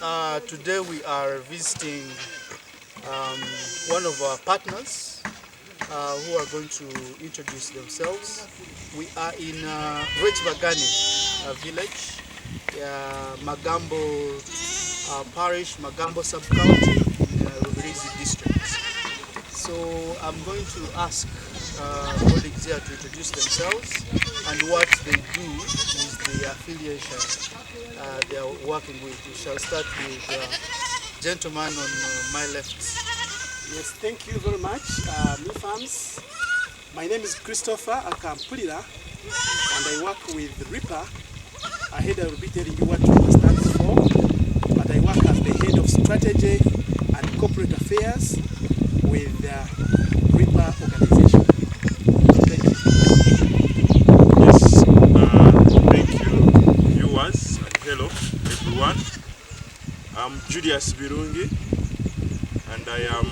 Today we are visiting one of our partners who are going to introduce themselves. We are in Rechbagani village, Magambo parish, Magambo sub-county in Rubirizi district. So I'm going to ask colleagues here to introduce themselves and what they do with the affiliation they are working with. We shall start with the gentleman on my left. Yes, thank you very much, Menigte Farms. My name is Christopher Akampulira and I work with RIPA. Ahead I will be telling you what RIPA stands for, but I work as the head of strategy and corporate affairs with the RIPA organization. Thank you. Yes, thank you viewers and hello everyone. I'm Julius Birungi and I am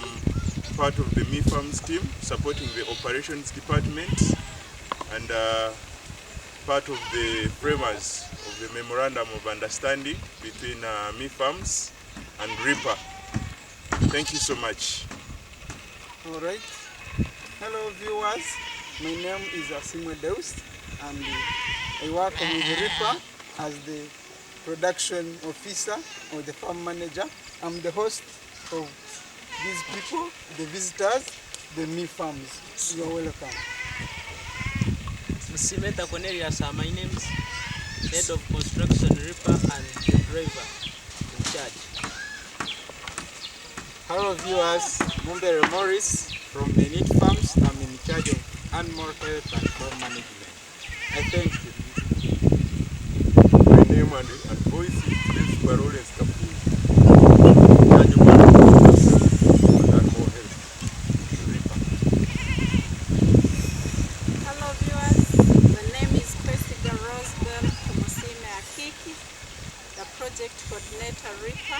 part of the Menigte Farms team supporting the operations department and part of the framers of the memorandum of understanding between Menigte Farms and RIPA. Thank you so much. All right. Hello viewers. My name is Asimwe Deus and I work with RIPA as the production officer or the farm manager. I'm the host of these people, the visitors, the Menigte Farms. You are welcome. Simeta Cornelius, my name is head of construction RIPA and the driver in charge. Hello viewers, Mumbere Morris from Menigte Farms. I'm in charge of animal health and farm management. I thank you. My name and voice is Barores Kapu. Hello viewers, my name is Christopher Rosebell Kumusime Akiki, the project coordinator RIPA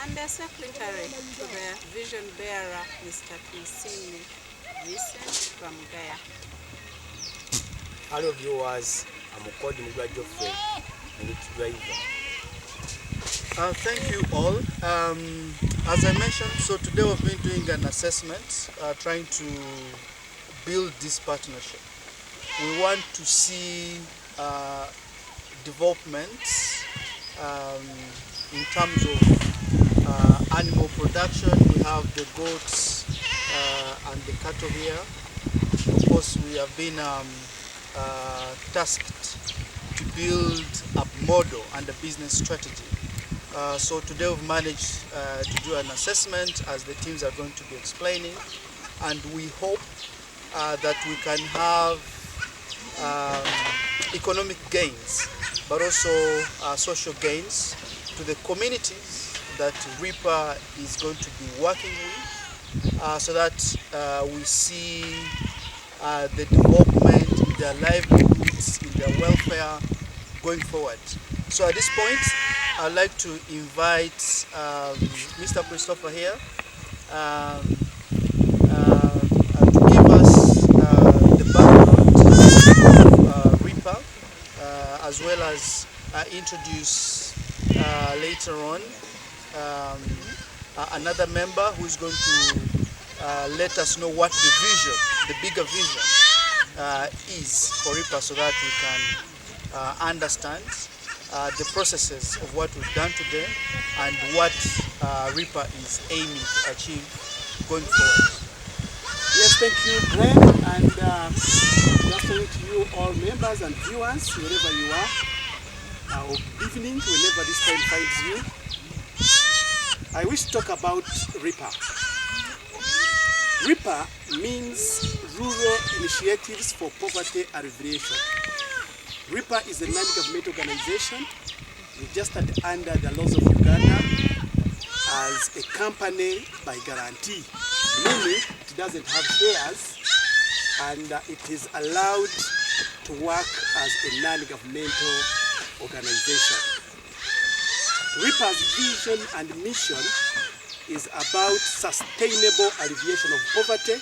and the secretary to the vision bearer Mr. Kinsini Vincent from Gaya. Hello viewers, I'm Okodi Mugwajofe, Menigte driver. Thank you all. As I mentioned, so today we've been doing an assessment, trying to build this partnership. We want to see developments in terms of animal production. We have the goats and the cattle here. Of course, we have been tasked to build a model and a business strategy. So today we've managed to do an assessment as the teams are going to be explaining, and we hope that we can have economic gains, but also social gains to the communities that RIPA is going to be working with, so that we see the development in their livelihoods, in their welfare going forward. So at this point, I'd like to invite Mr. Christopher here to give us the background of RIPA, as well as introduce later on another member who is going to let us know what the vision, the bigger vision is for RIPA, so that we can understand the processes of what we've done today and what RIPA is aiming to achieve going forward. Yes, thank you, Greg, and just to you all members and viewers, wherever you are, or evening, whenever this time finds you. I wish to talk about RIPA. RIPA means Rural Initiatives for Poverty Alleviation. RIPA is a non-government organization registered under the laws of Uganda as a company by guarantee, meaning it doesn't have shares and it is allowed to work as a non-governmental organization. RIPA's vision and mission is about sustainable alleviation of poverty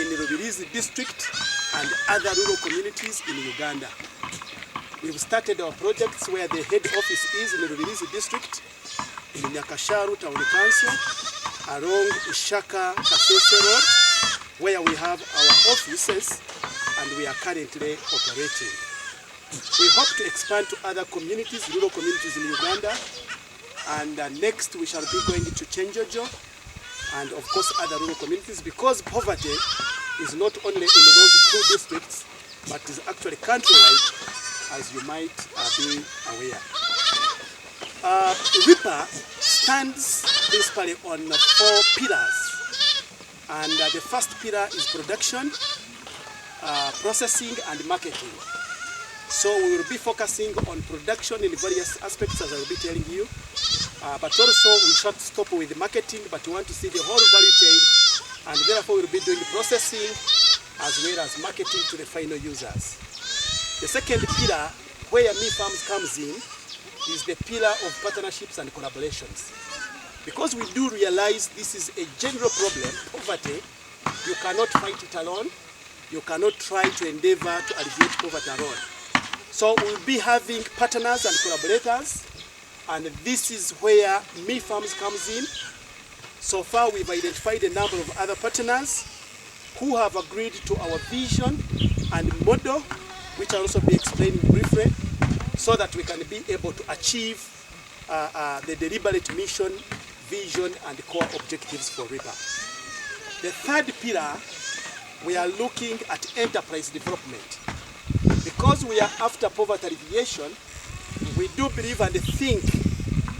in the Rubirizi district and other rural communities in Uganda. We've started our projects where the head office is in the Rubirizi district, in Nyakasharu Town Council along Ishaka Kasese Road, where we have our offices and we are currently operating. We hope to expand to other communities, rural communities in Uganda, and next we shall be going to Chenjojo and of course other rural communities, because poverty is not only in those two districts but is actually countrywide, as you might be aware. RIPA stands principally on 4 pillars, and the first pillar is production, processing and marketing. So we will be focusing on production in various aspects, as I will be telling you, but also we shan't stop with the marketing, but we want to see the whole value chain, and therefore we will be doing processing as well as marketing to the final users. The second pillar, where Me Farms comes in, is the pillar of partnerships and collaborations. Because we do realize this is a general problem, poverty. You cannot fight it alone. You cannot try to endeavor to alleviate poverty alone. So we'll be having partners and collaborators, and this is where Me Farms comes in. So far we've identified a number of other partners who have agreed to our vision and model, which I'll also be explaining briefly, so that we can be able to achieve the deliberate mission, vision, and core objectives for RIPA. The third pillar, we are looking at enterprise development. Because we are after poverty alleviation, we do believe and think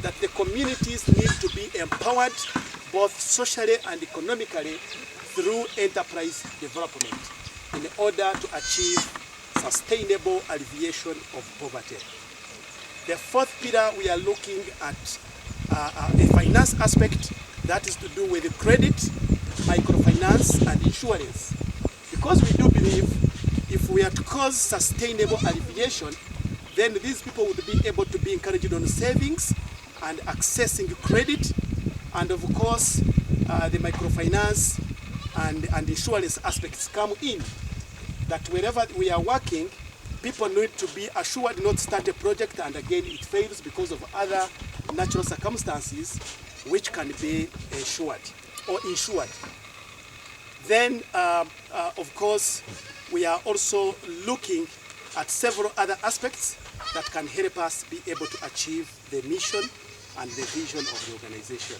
that the communities need to be empowered both socially and economically through enterprise development in order to achieve sustainable alleviation of poverty. The fourth pillar, we are looking at a finance aspect that is to do with credit, microfinance and insurance. Because we do believe if we are to cause sustainable alleviation, then these people would be able to be encouraged on savings and accessing credit, and of course the microfinance and insurance aspects come in. That wherever we are working, people need to be assured not to start a project and again it fails because of other natural circumstances which can be assured or insured. Then, of course, we are also looking at several other aspects that can help us be able to achieve the mission and the vision of the organization.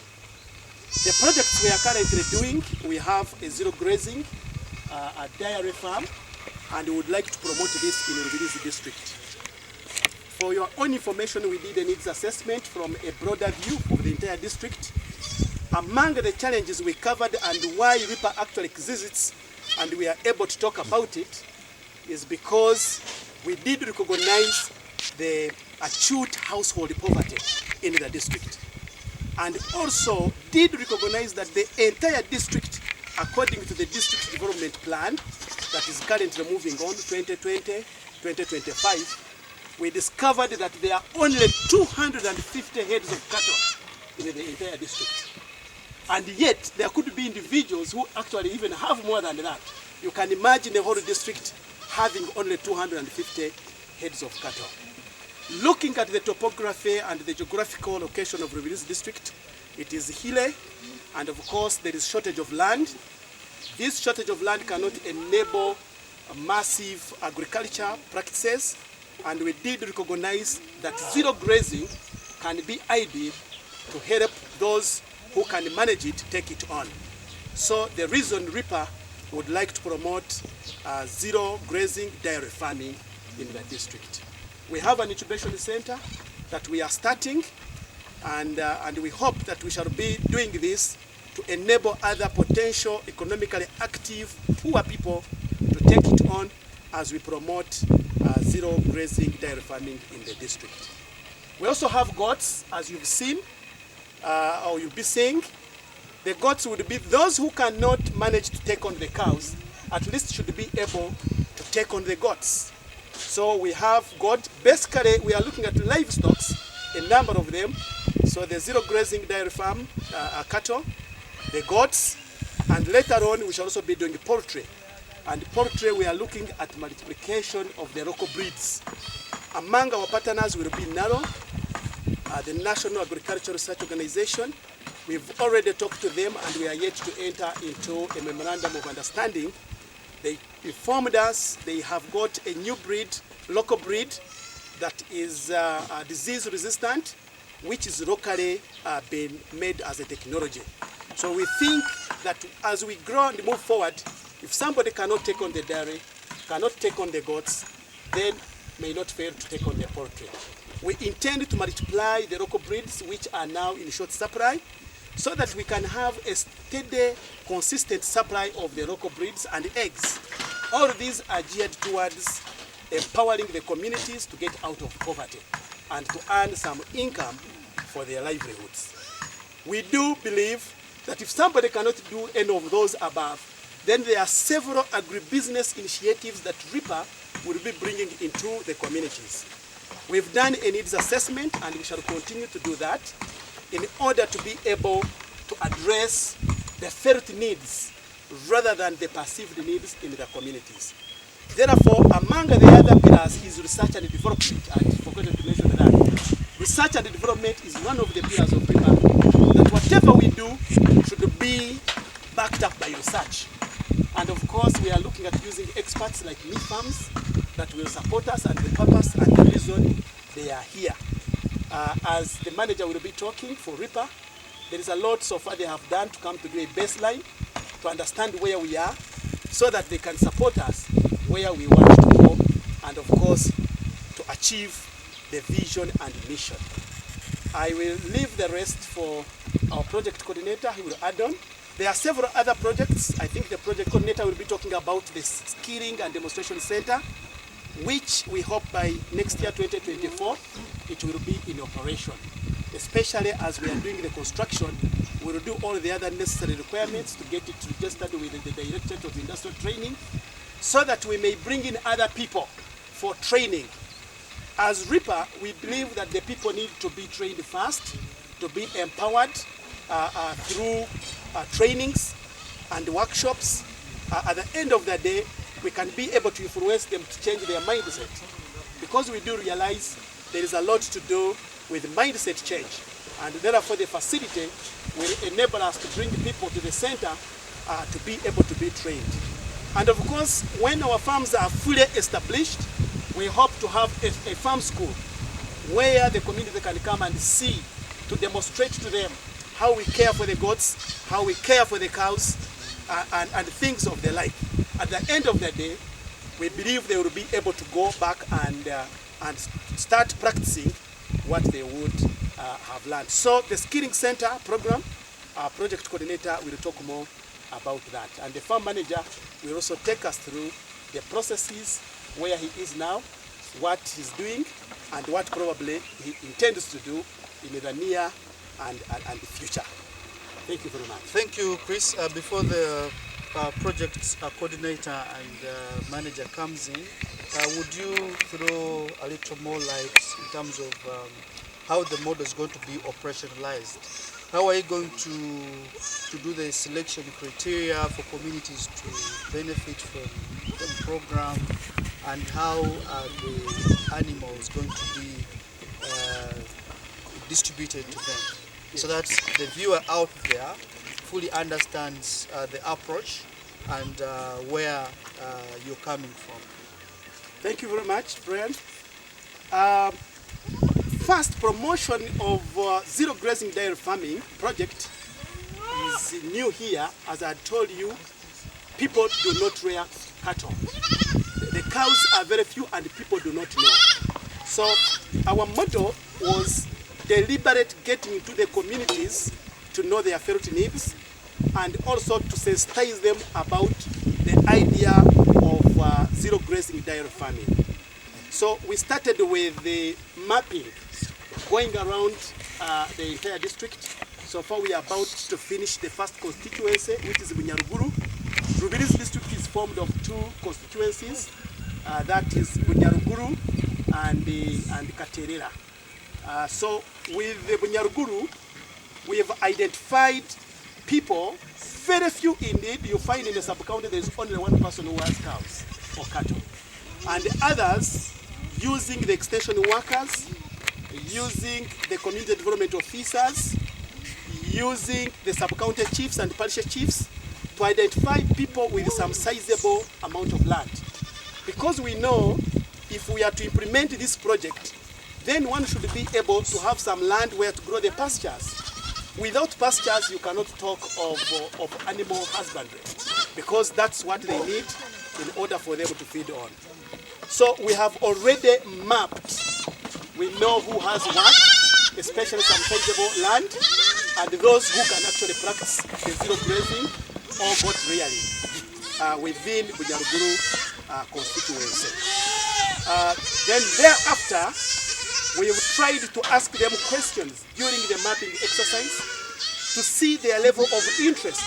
The projects we are currently doing, we have a zero grazing, a dairy farm, and we would like to promote this in Rubirizi district. For your own information, we did a needs assessment from a broader view of the entire district. Among the challenges we covered and why RIPA actually exists and we are able to talk about it is because we did recognize the acute household poverty in the district, and also did recognize that the entire district, according to the district development plan that is currently moving on 2020-2025, we discovered that there are only 250 heads of cattle in the entire district. And yet, there could be individuals who actually even have more than that. You can imagine a whole district having only 250 heads of cattle. Looking at the topography and the geographical location of Rubirizi district, it is hilly, and of course there is shortage of land. This shortage of land cannot enable massive agriculture practices, and we did recognize that zero grazing can be ideal to help those who can manage it take it on. So the reason RIPA would like to promote zero grazing dairy farming in the district. We have an incubation center that we are starting, and we hope that we shall be doing this to enable other potential economically active poor people to take it on as we promote zero grazing dairy farming in the district. We also have goats, as you've seen, or you'll be seeing. The goats would be those who cannot manage to take on the cows, at least should be able to take on the goats. So we have got, basically we are looking at livestock, a number of them. So the zero grazing dairy farm, cattle, the goats, and later on we shall also be doing poultry. And poultry, we are looking at multiplication of the local breeds. Among our partners will be Naro, the National Agricultural Research Organization. We've already talked to them and we are yet to enter into a memorandum of understanding. They informed us they have got a new breed, local breed, that is disease resistant, which is locally being made as a technology. So we think that as we grow and move forward, if somebody cannot take on the dairy, cannot take on the goats, then may not fail to take on the poultry. We intend to multiply the local breeds which are now in short supply so that we can have a steady, consistent supply of the local breeds and eggs. All of these are geared towards empowering the communities to get out of poverty and to earn some income for their livelihoods. We do believe that if somebody cannot do any of those above, then there are several agribusiness initiatives that RIPA will be bringing into the communities. We've done a needs assessment and we shall continue to do that in order to be able to address the felt needs rather than the perceived needs in the communities. Therefore, among the other pillars is research and development. I forgot to mention that. Research and development is one of the pillars of RIPA, that whatever we do should be backed up by research. And of course, we are looking at using experts like Menigte Farms that will support us, and the purpose and the reason they are here. As the manager will be talking for RIPA, there is a lot so far they have done to come to do a baseline, to understand where we are, so that they can support us where we want to go, and of course, to achieve the vision and mission. I will leave the rest for our project coordinator who will add on. There are several other projects. I think the project coordinator will be talking about the skilling and demonstration center, which we hope by next year, 2024, it will be in operation. Especially as we are doing the construction, we will do all the other necessary requirements to get it registered with the Directorate of Industrial Training, so that we may bring in other people for training. As RIPA, we believe that the people need to be trained first, to be empowered through trainings and workshops. At the end of the day, we can be able to influence them to change their mindset. Because we do realize there is a lot to do with mindset change. And therefore the facility will enable us to bring people to the center to be able to be trained. And of course, when our farms are fully established, we hope to have a farm school where the community can come and see, to demonstrate to them how we care for the goats, how we care for the cows, and things of the like. At the end of the day, we believe they will be able to go back and start practicing what they would have learned. So the Skilling Center program, our project coordinator will talk more about that. And the farm manager will also take us through the processes, where he is now, what he's doing, and what probably he intends to do in the near and the future. Thank you very much. Thank you, Chris. Before the project coordinator and manager comes in, would you throw a little more light in terms of how the model is going to be operationalized? How are you going to do the selection criteria for communities to benefit from the program, and how are the animals going to be distributed to them, so that the viewer out there fully understands the approach and where you're coming from? Thank you very much, Brian. First, promotion of zero grazing dairy farming project is new here. As I told you, people do not rear cattle. The cows are very few and people do not know. So our motto was deliberate getting into the communities to know their felt needs, and also to sensitize them about the idea of zero grazing dairy farming. So we started with the mapping, going around the entire district. So far we are about to finish the first constituency, which is Bunyaruguru. Rubirizi district is formed of two constituencies, that is Bunyaruguru and Katerera. So with the Bunyaruguru, we have identified people, very few indeed. You find in the sub-county there is only one person who has cows or cattle. And the others, using the extension workers, using the community development officers, using the sub-county chiefs and parish chiefs to identify people with some sizable amount of land. Because we know if we are to implement this project, then one should be able to have some land where to grow the pastures. Without pastures, you cannot talk of animal husbandry, because that's what they need in order for them to feed on. So we have already mapped. We know who has what, especially some sizable land, and those who can actually practice the zero grazing or goat rearing within Bunyaruguru constituency. Then thereafter, we have tried to ask them questions during the mapping exercise to see their level of interest,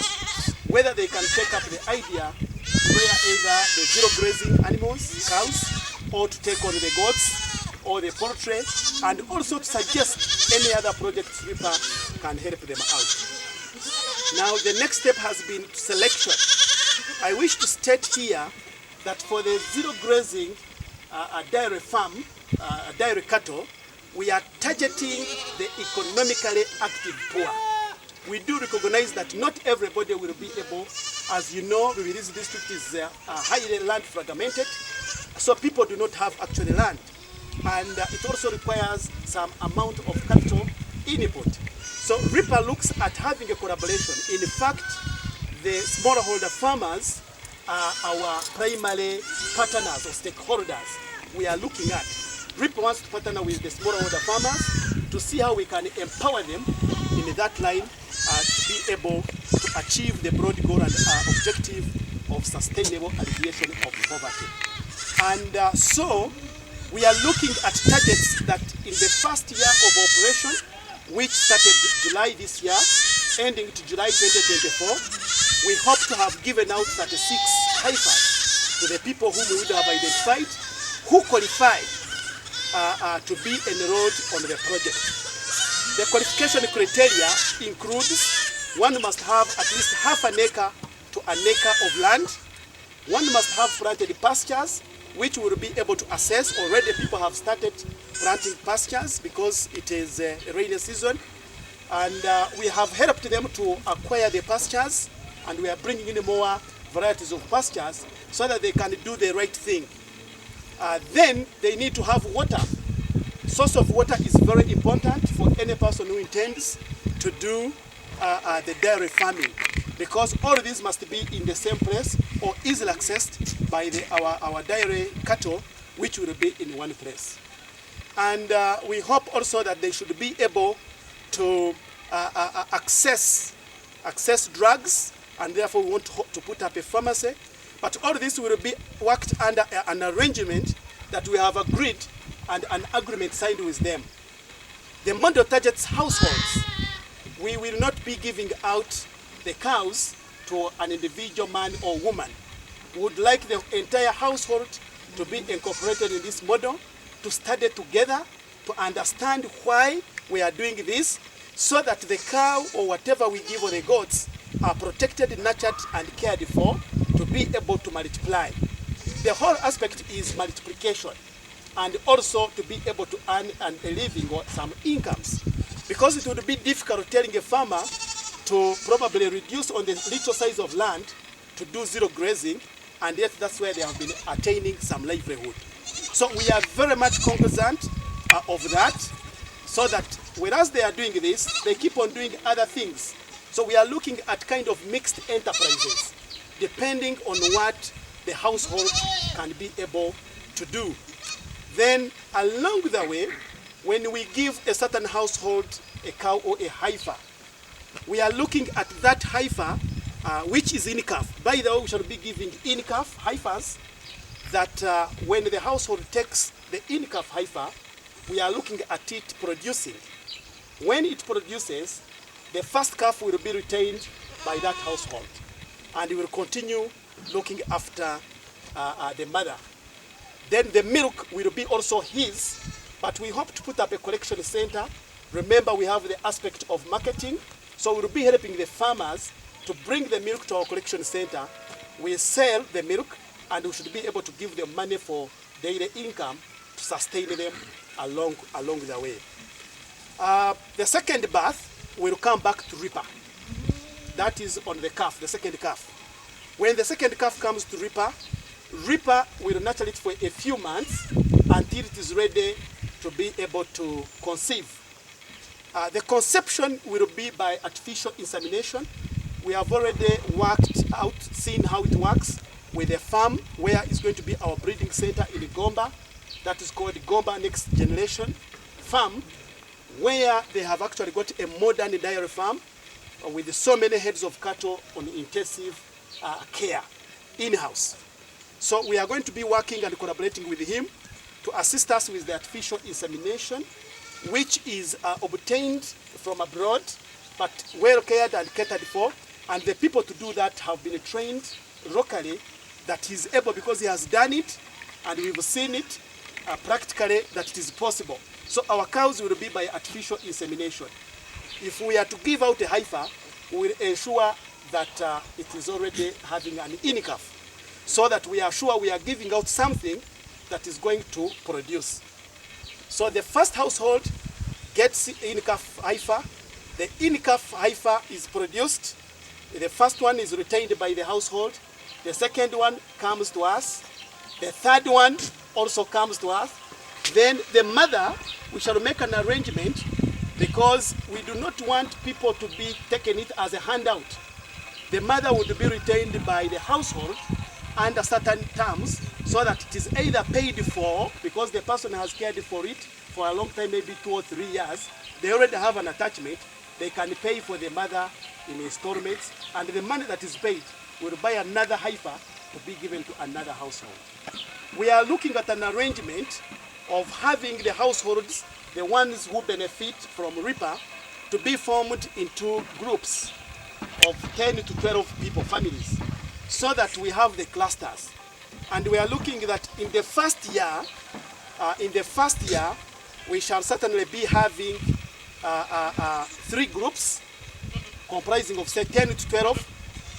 whether they can take up the idea where either the zero grazing animals, cows, or to take on the goats or the poultry, and also to suggest any other projects RIPA can help them out. Now the next step has been selection. I wish to state here that for the zero grazing dairy farm, dairy cattle, we are targeting the economically active poor. We do recognize that not everybody will be able, as you know, Rubirizi district is highly land fragmented, so people do not have actually land. And it also requires some amount of capital input. So RIPA looks at having a collaboration. In fact, the smallholder farmers are our primary partners or stakeholders we are looking at. RIPA wants to partner with the smallholder farmers to see how we can empower them in that line to be able to achieve the broad goal and objective of sustainable alleviation of poverty. And so we are looking at targets that in the first year of operation, which started July this year, ending to July 2024, we hope to have given out 36 heifers to the people whom we would have identified who qualify to be enrolled on the project. The qualification criteria includes one must have at least half an acre to an acre of land, one must have planted pastures, which we will be able to assess. Already people have started planting pastures because it is a rainy season, and we have helped them to acquire the pastures, and we are bringing in more varieties of pastures so that they can do the right thing. Then they need to have water. Source of water is very important for any person who intends to do the dairy farming, because all of these must be in the same place or easily accessed by our dairy cattle, which will be in one place. And we hope also that they should be able to access drugs, and therefore we want to put up a pharmacy. But all this will be worked under an arrangement that we have agreed and an agreement signed with them. The model targets households. We will not be giving out the cows to an individual man or woman. We would like the entire household to be incorporated in this model, to study together, to understand why we are doing this, so that the cow or whatever we give or the goats are protected, nurtured, and cared for to be able to multiply. The whole aspect is multiplication, and also to be able to earn a living or some incomes. Because it would be difficult telling a farmer to probably reduce on the little size of land to do zero grazing, and yet that's where they have been attaining some livelihood. So we are very much cognizant of that, so that whereas they are doing this, they keep on doing other things. So we are looking at kind of mixed enterprises, depending on what the household can be able to do. Then along the way, when we give a certain household a cow or a heifer, we are looking at that heifer, which is in calf. By the way, we shall be giving in calf heifers that when the household takes the in calf heifer, we are looking at it producing. When it produces, the first calf will be retained by that household, and we will continue looking after the mother. Then the milk will be also his, but we hope to put up a collection center. Remember, we have the aspect of marketing, so we'll be helping the farmers to bring the milk to our collection center. We sell the milk, and we should be able to give them money for daily income to sustain them along the way. The second bath will come back to RIPA. That is on the calf, the second calf. When the second calf comes to RIPA, RIPA will nurture it for a few months until it is ready to be able to conceive. The conception will be by artificial insemination. We have already worked out, seen how it works with a farm where it's going to be our breeding center in Gomba. That is called Gomba Next Generation Farm, where they have actually got a modern dairy farm with so many heads of cattle on intensive care in-house. So we are going to be working and collaborating with him to assist us with the artificial insemination, which is obtained from abroad, but well cared and catered for. And the people to do that have been trained locally, that he's able, because he has done it, and we've seen it practically, that it is possible. So our cows will be by artificial insemination. If we are to give out a heifer, we will ensure that it is already having an in-calf, so that we are sure we are giving out something that is going to produce. So the first household gets in-calf heifer. The in-calf heifer is produced. The first one is retained by the household. The second one comes to us. The third one also comes to us. Then the mother, we shall make an arrangement, because we do not want people to be taking it as a handout. The mother would be retained by the household under certain terms, so that it is either paid for, because the person has cared for it for a long time, maybe 2 or 3 years, they already have an attachment, they can pay for the mother in installments, and the money that is paid will buy another heifer to be given to another household. We are looking at an arrangement of having the households, the ones who benefit from RIPA, to be formed into groups of 10 to 12 people, families, so that we have the clusters. And we are looking that in the first year, we shall certainly be having 3 groups comprising of say 10 to 12,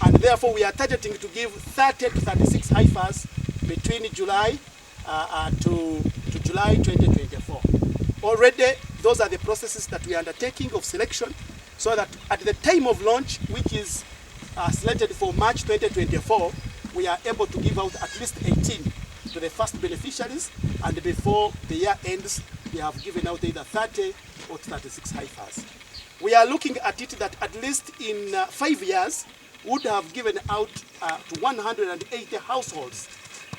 and therefore we are targeting to give 30 to 36 heifers between July to July 2024. Already, those are the processes that we are undertaking of selection, so that at the time of launch, which is slated for March 2024, we are able to give out at least 18 to the first beneficiaries, and before the year ends, we have given out either 30 or 36 heifers. We are looking at it that at least in 5 years, would have given out to 180 households,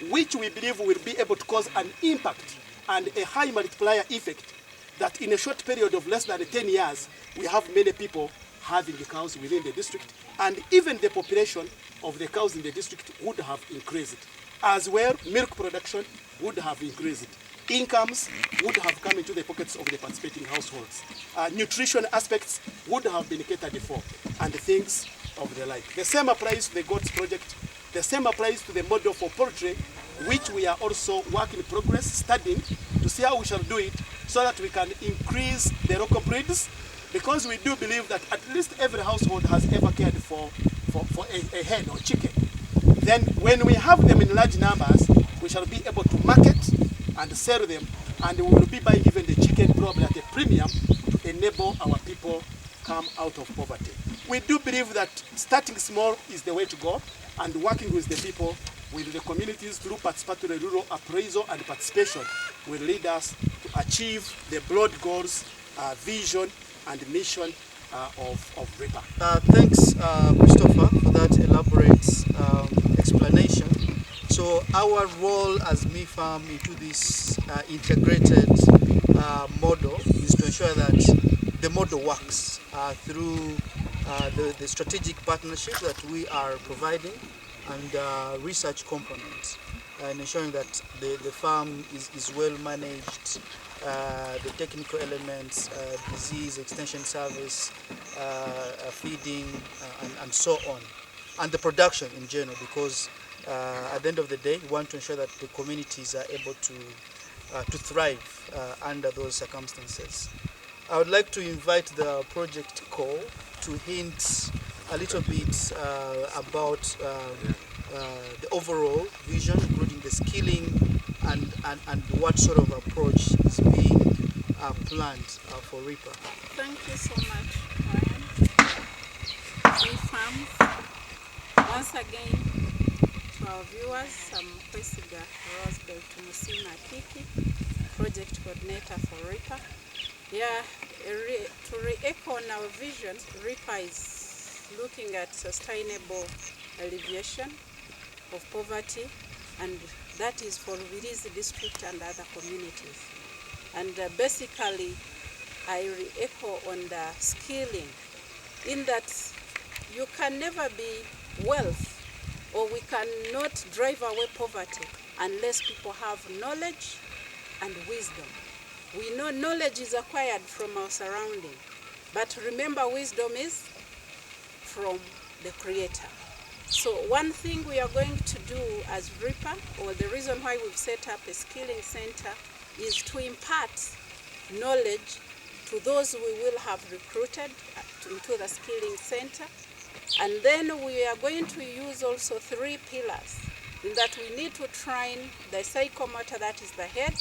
which we believe will be able to cause an impact and a high multiplier effect, that in a short period of less than 10 years, we have many people having the cows within the district, and even the population of the cows in the district would have increased. As well, milk production would have increased. Incomes would have come into the pockets of the participating households. Nutrition aspects would have been catered for, and things of the like. The same applies to the goats project. The same applies to the model for poultry, which we are also work in progress studying to see how we shall do it, so that we can increase the local breeds, because we do believe that at least every household has ever cared for a hen or chicken. Then when we have them in large numbers, we shall be able to market and sell them, and we will be buying even the chicken probably at a premium to enable our people come out of poverty. We do believe that starting small is the way to go, and working with the people, with the communities through participatory rural appraisal and participation will lead us to achieve the broad goals, vision and mission of RIPA. Thanks, Christopher, for that elaborate explanation. So our role as MIFARM into this integrated model is to ensure that the model works through the strategic partnership that we are providing, and research components, and ensuring that the farm is well managed, the technical elements, disease extension service, feeding, and so on, and the production in general, because at the end of the day, we want to ensure that the communities are able to thrive under those circumstances. I would like to invite the project co to hint a little bit about the overall vision, including the skilling and what sort of approach is being planned for RIPA? Thank you so much, Ryan. Farms. Once again, to our viewers, I'm Kwesiga Rosbel Tumusima Kiki, Project Coordinator for RIPA. Yeah, to re-echo on our vision, RIPA is looking at sustainable alleviation of poverty, and that is for Rubirizi district and other communities. And basically, I re-echo on the skilling, in that you can never be wealth, or we cannot drive away poverty unless people have knowledge and wisdom. We know knowledge is acquired from our surrounding, but remember, wisdom is from the Creator. So one thing we are going to do as RIPA, or the reason why we've set up a skilling center, is to impart knowledge to those we will have recruited into the skilling center. And then we are going to use also 3 pillars, in that we need to train the psychomotor, that is the head.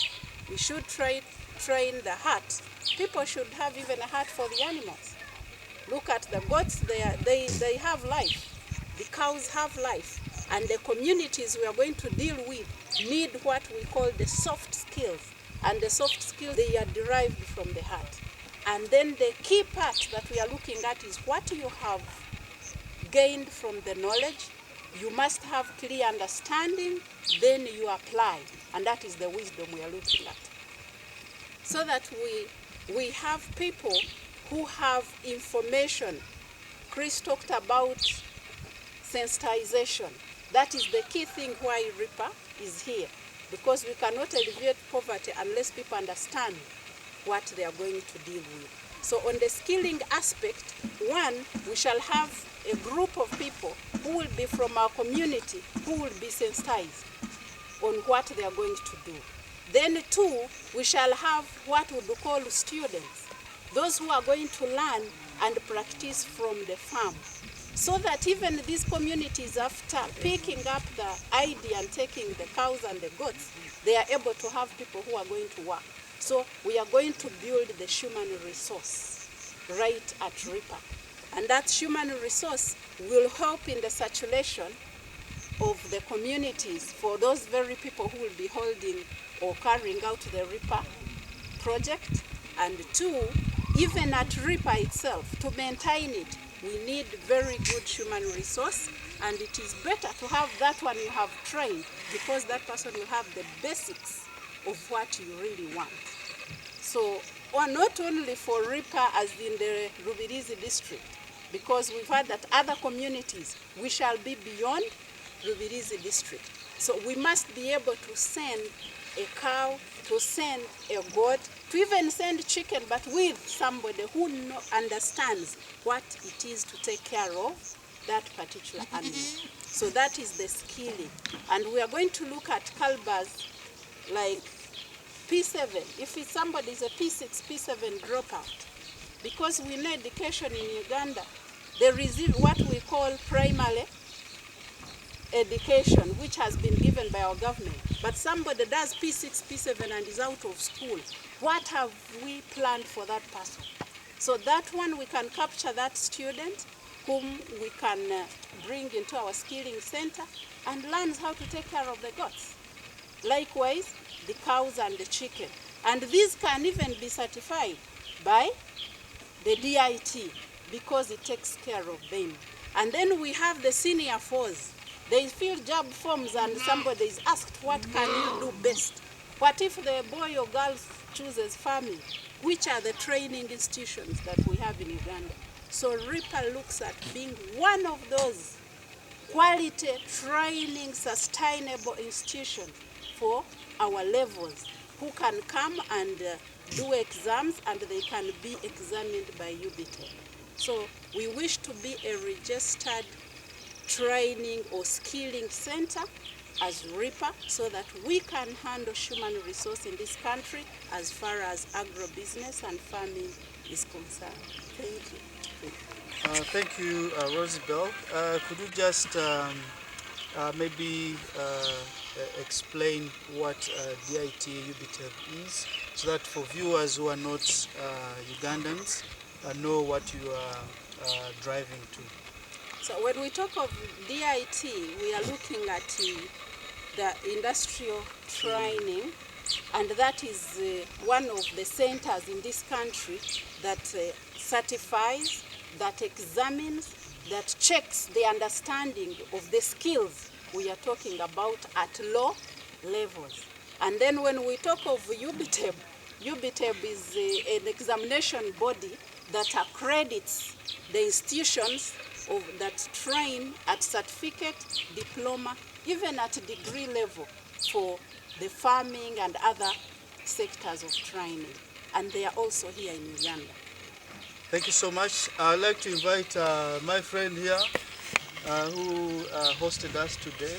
We should train the heart. People should have even a heart for the animals. Look at the goats, they have life. The cows have life. And the communities we are going to deal with need what we call the soft skills. And the soft skills, they are derived from the heart. And then the key part that we are looking at is what you have gained from the knowledge. You must have clear understanding, then you apply. And that is the wisdom we are looking at. So that we have people who have information. Chris talked about sensitization. That is the key thing why RIPA is here, because we cannot alleviate poverty unless people understand what they are going to deal with. So on the skilling aspect, one, we shall have a group of people who will be from our community, who will be sensitized on what they are going to do. Then 2, we shall have what we would call students, those who are going to learn and practice from the farm, so that even these communities, after picking up the idea and taking the cows and the goats, they are able to have people who are going to work. So we are going to build the human resource right at RIPA. And that human resource will help in the saturation of the communities for those very people who will be holding or carrying out the RIPA project. And 2, even at RIPA itself, to maintain it, we need very good human resource, and it is better to have that one you have trained, because that person will have the basics of what you really want. So, or not only for RIPA as in the Rubirizi district, because we've heard that other communities, we shall be beyond Rubirizi district. So we must be able to send a cow, to send a goat, to even send chicken, but with somebody who understands what it is to take care of that particular animal. So that is the skilling. And we are going to look at calibers like P7. If it's somebody is a P6, P7 dropout, because we know education in Uganda, there is what we call primary education, which has been given by our government. But somebody does P6, P7 and is out of school. What have we planned for that person? So that one, we can capture that student whom we can bring into our skilling center and learn how to take care of the goats. Likewise, the cows and the chicken. And these can even be certified by the DIT, because it takes care of them. And then we have the senior force. They fill job forms and somebody is asked, what can you do best? What if the boy or girl chooses farming? Which are the training institutions that we have in Uganda? So RIPA looks at being one of those quality training sustainable institutions for our levels, who can come and do exams, and they can be examined by UBT. So we wish to be a registered training or skilling center as RIPA, so that we can handle human resource in this country as far as agribusiness and farming is concerned. Thank you. Thank you, Rosabel. Could you just maybe explain what DIT UBT is so that for viewers who are not Ugandans know what you are driving to. So when we talk of DIT, we are looking at the industrial training, and that is one of the centers in this country that certifies, that examines, that checks the understanding of the skills we are talking about at low levels. And then when we talk of UBTEB, UBTEB is an examination body that accredits the institutions that train at certificate, diploma, even at degree level for the farming and other sectors of training. And they are also here in Uganda. Thank you so much. I'd like to invite my friend here who hosted us today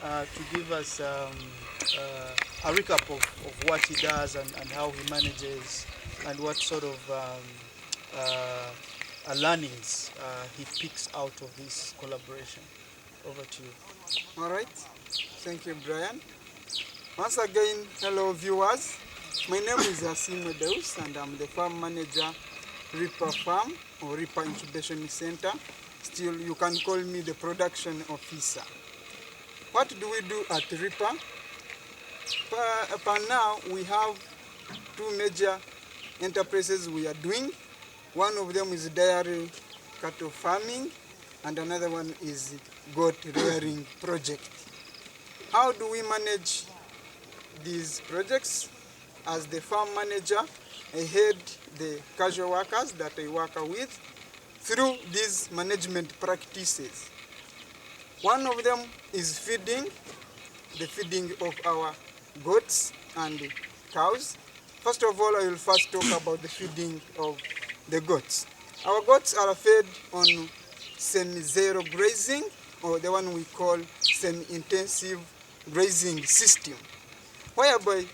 to give us a recap of what he does and how he manages and what sort of learnings he picks out of this collaboration. Over to you. All right. Thank you, Brian. Once again, hello viewers. My name is Asimwe Deus and I'm the farm manager, RIPA Farm or RIPA Incubation Center. Still, you can call me the production officer. What do we do at RIPA? Per now, we have two major enterprises we are doing. One of them is dairy cattle farming and another one is goat rearing project. How do we manage these projects? As the farm manager, I head the casual workers that I work with through these management practices. One of them is feeding, the feeding of our goats and cows. First of all, I will first talk about the feeding of the goats. Our goats are fed on semi-zero grazing, or the one we call semi-intensive grazing system, whereby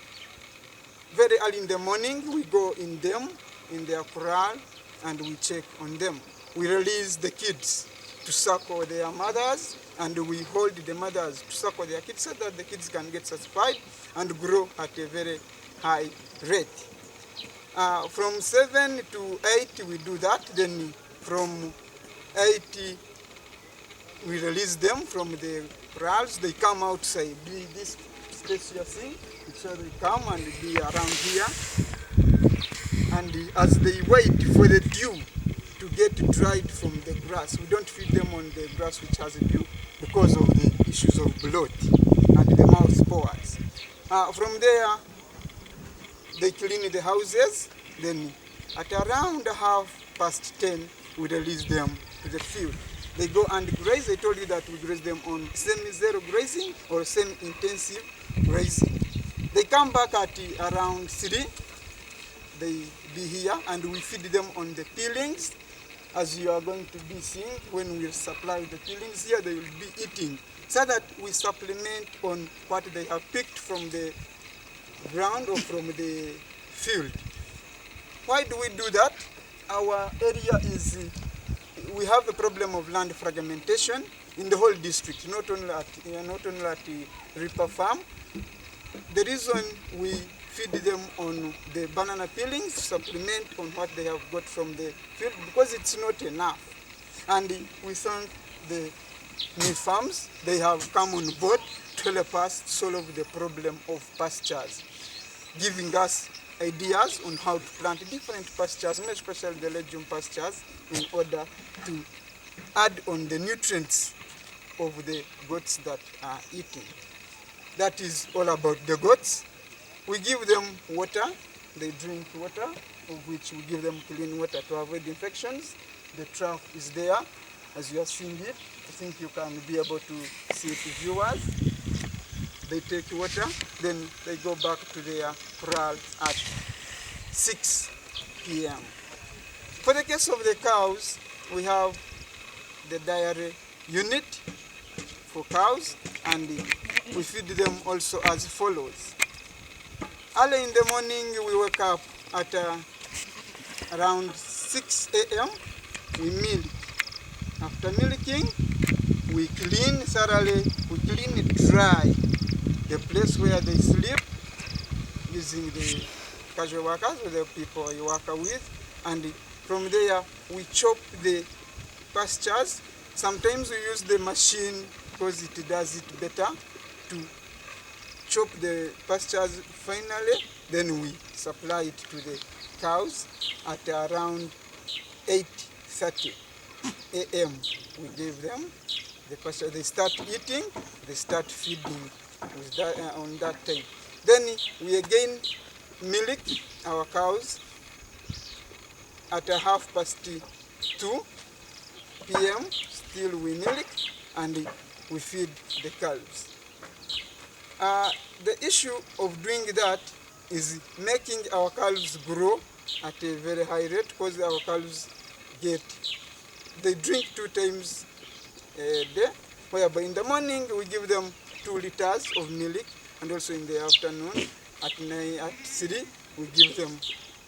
very early in the morning we go in their corral, and we check on them. We release the kids to suckle their mothers, and we hold the mothers to suckle their kids so that the kids can get satisfied and grow at a very high rate. From 7 to 8 we do that, then from 8 we release them from the corrals. They come outside, this space you're seeing, so they come and be around here. And as they wait for the dew to get dried from the grass, we don't feed them on the grass which has dew because of the issues of bloat and the mouth spores. From there, they clean the houses, then at around 10:30, we release them to the field. They go and graze. I told you that we graze them on semi-zero grazing or semi-intensive grazing. They come back at around 3. They be here and we feed them on the peelings. As you are going to be seeing, when we supply the peelings here, they will be eating, so that we supplement on what they have picked from the ground or from the field. Why do we do that? Our area is, we have a problem of land fragmentation in the whole district, not only at the RIPA farm. The reason we feed them on the banana peelings, supplement on what they have got from the field, because it's not enough. And we thank the meat farms. They have come on board to help us solve the problem of pastures, giving us ideas on how to plant different pastures, especially the legume pastures, in order to add on the nutrients of the goats that are eating. That is all about the goats. We give them water. They drink water, of which we give them clean water to avoid infections. The trough is there, as you are seeing it. I think you can be able to see it, viewers. They take water, then they go back to their corral at 6 p.m. For the case of the cows, we have the dairy unit for cows, and we feed them also as follows. Early in the morning, we wake up at around 6 a.m. We milk. After milking, we clean thoroughly, we clean it dry, the place where they sleep, using the casual workers or the people you work with, and from there we chop the pastures. Sometimes we use the machine because it does it better to chop the pastures finally, then we supply it to the cows at around 8:30 a.m. We give them the pasture, they start eating, they start feeding with that, on that time. Then we again milk our cows at 2:30 p.m. Still we milk and we feed the calves. The issue of doing that is making our calves grow at a very high rate, because our calves they drink 2 times a day, whereby in the morning we give them 2 liters of milk, and also in the afternoon at 3 we give them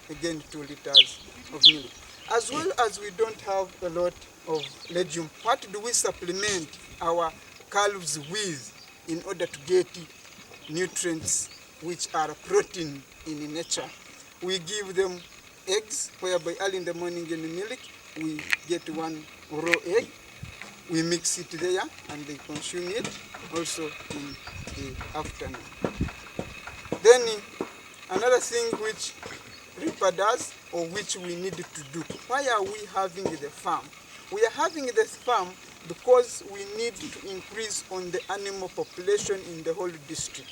again 2 liters of milk. As well as we don't have a lot of legume, what do we supplement our calves with in order to get nutrients which are protein in nature? We give them eggs, whereby early in the morning in the milk we get 1 raw egg, we mix it there and they consume it also in the afternoon. Then another thing which RIPA does, or which we need to do. Why are we having the farm? We are having this farm because we need to increase on the animal population in the whole district.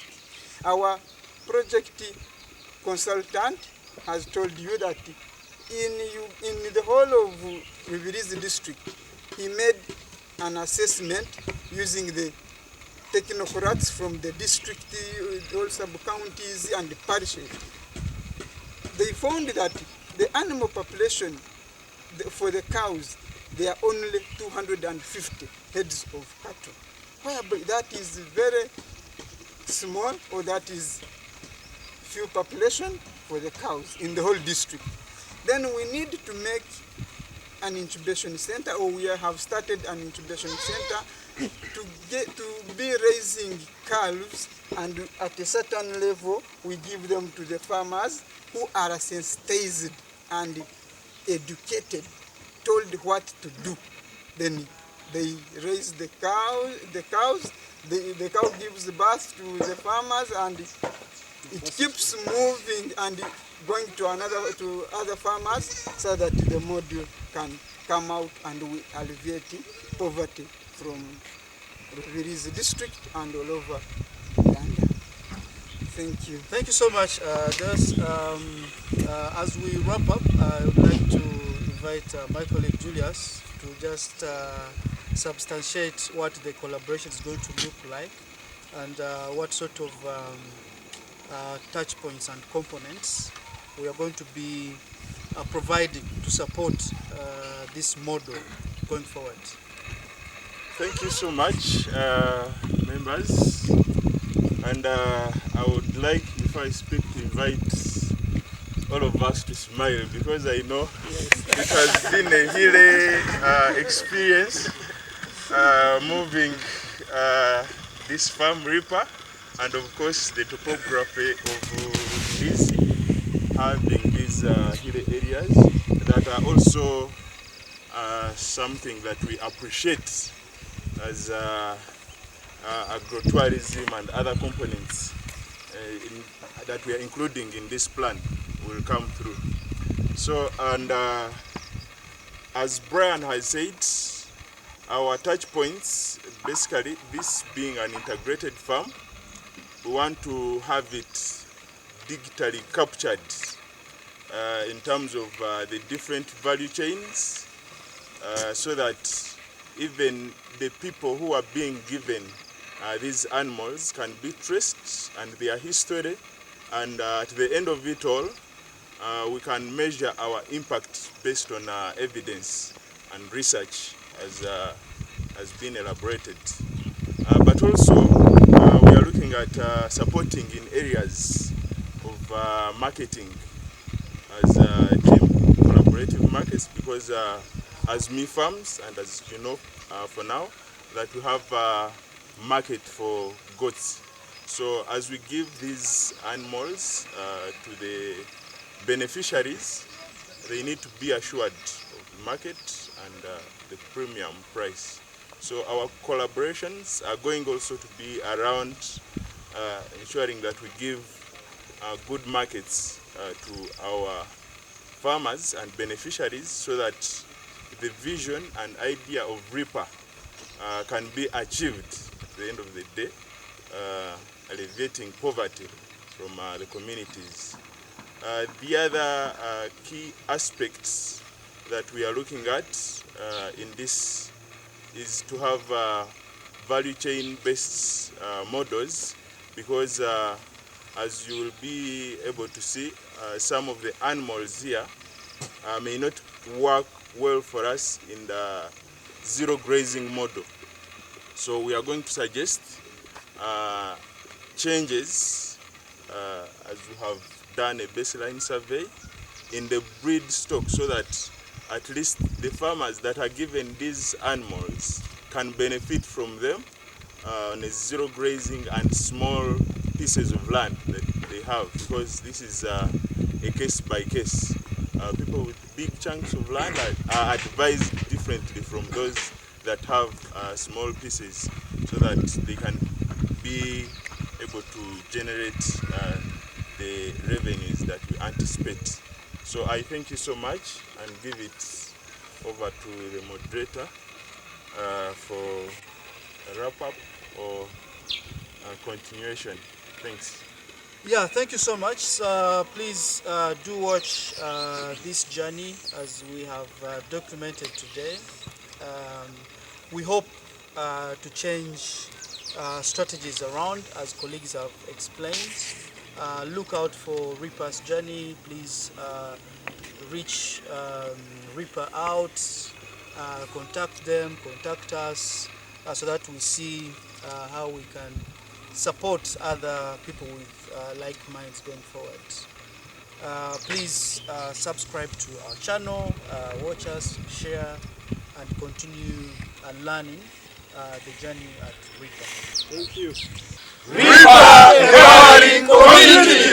Our project consultant has told you that in the whole of Rubirizi district, he made an assessment using the technocrats from the district, all sub-counties and the parishes. They found that the animal population for the cows, there are only 250 heads of cattle, whereby that is very small, or that is few population for the cows in the whole district. Then we need to make an incubation center, or we have started an incubation center to be raising calves, and at a certain level we give them to the farmers who are sensitized and educated, told what to do. Then they raise the cows, the cow gives birth to the farmers, and it keeps moving and going to other farmers, so that the model can come out and we alleviate poverty from Rubirizi district and all over Uganda. Thank you. Thank you so much. As we wrap up, I would like to invite my colleague Julius to just substantiate what the collaboration is going to look like, and what sort of touch points and components we are going to be providing to support this model going forward. Thank you so much, members. And I would like, before I speak, to invite all of us to smile, because I know it has been a hilly experience moving this farm RIPA, and of course the topography of this, having these hilly areas that are also something that we appreciate as agrotourism and other components that we are including in this plan will come through. So, and as Brian has said, our touch points, basically this being an integrated farm, we want to have it digitally captured in terms of the different value chains, so that even the people who are being given these animals can be traced, and their history, and at the end of it all, we can measure our impact based on evidence and research has been elaborated. But also, we are looking at supporting in areas of marketing as team collaborative markets, because as me farms, and as you know for now, that we have a market for goats. So as we give these animals to the beneficiaries, they need to be assured of the market and the premium price. So our collaborations are going also to be around ensuring that we give good markets to our farmers and beneficiaries, so that the vision and idea of RIPA can be achieved at the end of the day, alleviating poverty from the communities. The other key aspects that we are looking at in this is to have value chain based models, because as you will be able to see, some of the animals here may not work well for us in the zero grazing model. So we are going to suggest changes as we have done a baseline survey in the breed stock, so that at least the farmers that are given these animals can benefit from them on a zero grazing and small pieces of land that they have, because this is a case by case. People with big chunks of land are advised differently from those that have small pieces, so that they can be able to generate the revenues that we anticipate. So I thank you so much and give it over to the moderator for a wrap-up or a continuation. Thanks. Yeah, thank you so much. Please do watch this journey as we have documented today. We hope to change strategies around, as colleagues have explained. Look out for RIPA's journey. Please reach RIPA out, contact them, contact us, so that we see how we can support other people with like minds going forward. Please subscribe to our channel, watch us, share, and continue learning the journey at RIPA. Thank you. RIPA empowering communities.